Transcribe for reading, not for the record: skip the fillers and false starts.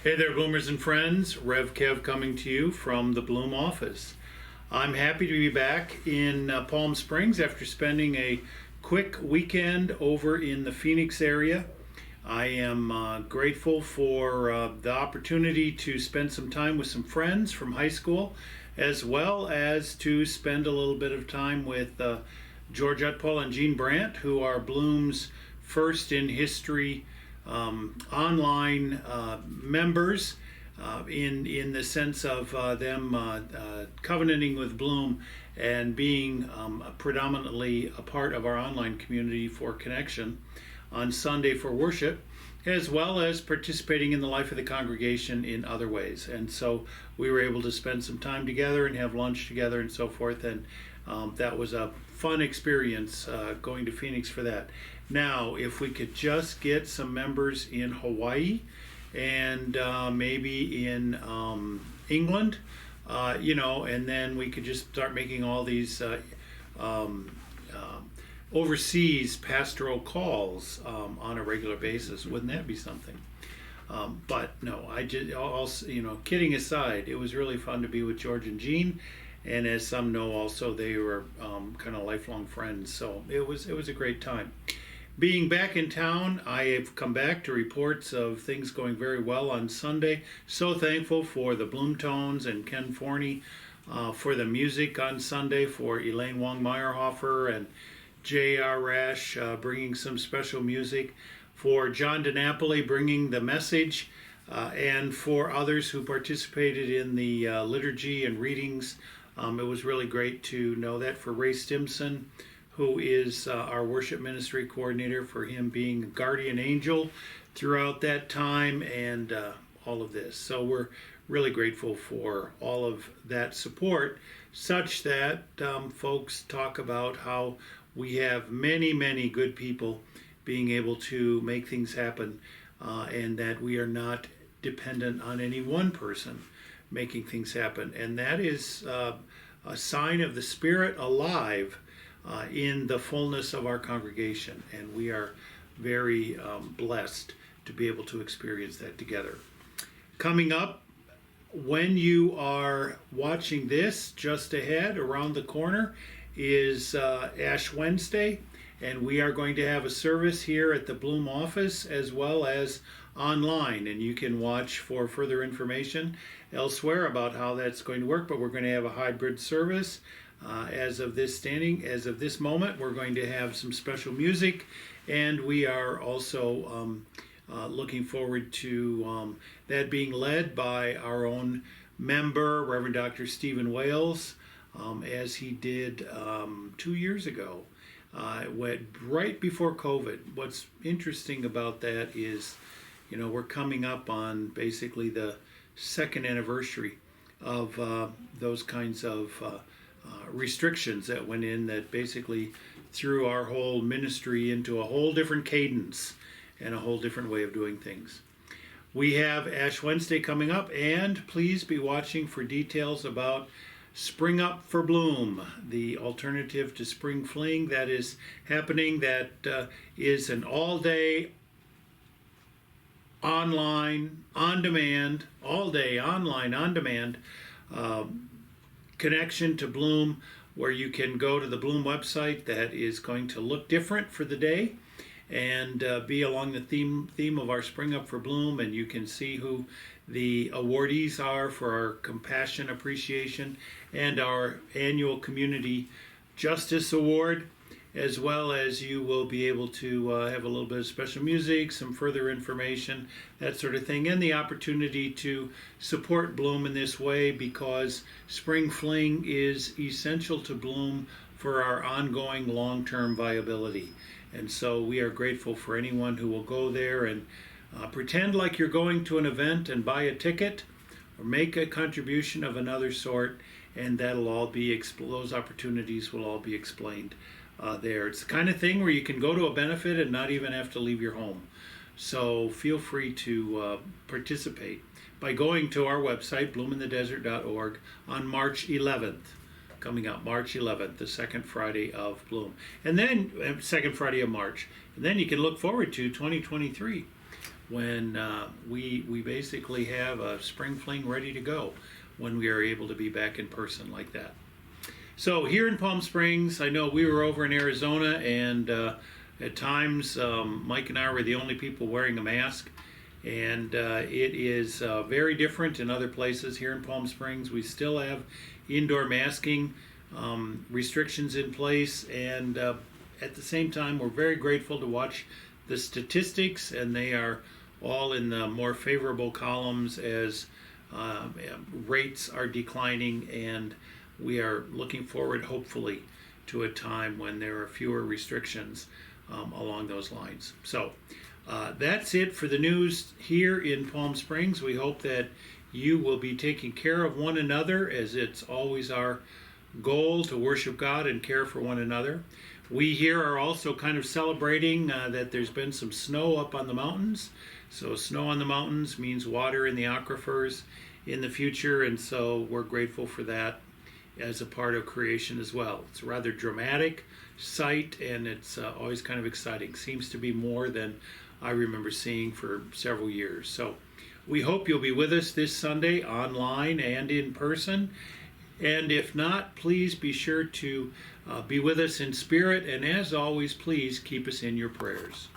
Hey there, Bloomers and friends. Rev Kev coming to you from the Bloom office. I'm happy to be back in Palm Springs after spending a quick weekend over in the Phoenix area. I am grateful for the opportunity to spend some time with some friends from high school, as well as to spend a little bit of time with George Utpole and Jean Brandt, who are Bloom's first in history online members, in the sense of them covenanting with Bloom and being predominantly a part of our online community for connection on Sunday for worship, as well as participating in the life of the congregation in other ways. And so we were able to spend some time together and have lunch together and so forth, and that was a fun experience going to Phoenix for that. Now, if we could just get some members in Hawaii and maybe in England, and then we could just start making all these overseas pastoral calls on a regular basis. Wouldn't that be something? But no, I just also, kidding aside, it was really fun to be with George and Jean, and as some know, also they were kind of lifelong friends. So it was a great time. Being back in town, I have come back to reports of things going very well on Sunday. So thankful for the Bloom Tones and Ken Forney for the music on Sunday, for Elaine Wong Meyerhofer and J.R. Rash bringing some special music, for John DiNapoli bringing the message, and for others who participated in the liturgy and readings. It was really great to know that. For Ray Stimson, who is our worship ministry coordinator, for him being a guardian angel throughout that time, and all of this. So we're really grateful for all of that support, such that folks talk about how we have many, many good people being able to make things happen, and that we are not dependent on any one person making things happen. And that is a sign of the Spirit alive in the fullness of our congregation, and we are very blessed to be able to experience that together. Coming up, when you are watching this, just ahead, around the corner, is Ash Wednesday, and we are going to have a service here at the Bloom office as well as online, and you can watch for further information elsewhere about how that's going to work. But we're going to have a hybrid service. As of this moment, we're going to have some special music, and we are also looking forward to that being led by our own member, Reverend Dr. Stephen Wales, as he did 2 years ago, right before COVID. What's interesting about that is, we're coming up on basically the second anniversary of those kinds of restrictions that went in, that basically threw our whole ministry into a whole different cadence and a whole different way of doing things. We have Ash Wednesday coming up, and please be watching for details about Spring Up for Bloom, the alternative to Spring Fling that is happening. That is an all-day online, on-demand, all-day online, on-demand connection to Bloom, where you can go to the Bloom website that is going to look different for the day and be along the theme of our Spring Up for Bloom, and you can see who the awardees are for our Compassion Appreciation and our annual Community Justice Award, as well as you will be able to have a little bit of special music, some further information, that sort of thing, and the opportunity to support Bloom in this way, because Spring Fling is essential to Bloom for our ongoing long-term viability. And so we are grateful for anyone who will go there and pretend like you're going to an event and buy a ticket or make a contribution of another sort, and that'll all be those opportunities will all be explained there. It's the kind of thing where you can go to a benefit and not even have to leave your home. So feel free to participate by going to our website, bloominthedesert.org, on March 11th. Coming up March 11th, the second Friday of Bloom. And then, second Friday of March. And then you can look forward to 2023. when we basically have a spring fling ready to go when we are able to be back in person like that. So here in Palm Springs, I know we were over in Arizona, and at times Mike and I were the only people wearing a mask, and it is very different in other places. Here in Palm Springs, we still have indoor masking restrictions in place, and at the same time, we're very grateful to watch the statistics, and they are all in the more favorable columns as rates are declining, and we are looking forward, hopefully, to a time when there are fewer restrictions along those lines. So that's it for the news here in Palm Springs. We hope that you will be taking care of one another, as it's always our goal to worship God and care for one another. We here are also kind of celebrating that there's been some snow up on the mountains. So snow on the mountains means water in the aquifers in the future, and so we're grateful for that as a part of creation as well. It's a rather dramatic sight, and it's always kind of exciting. Seems to be more than I remember seeing for several years. So we hope you'll be with us this Sunday, online and in person. And if not, please be sure to be with us in spirit. And as always, please keep us in your prayers.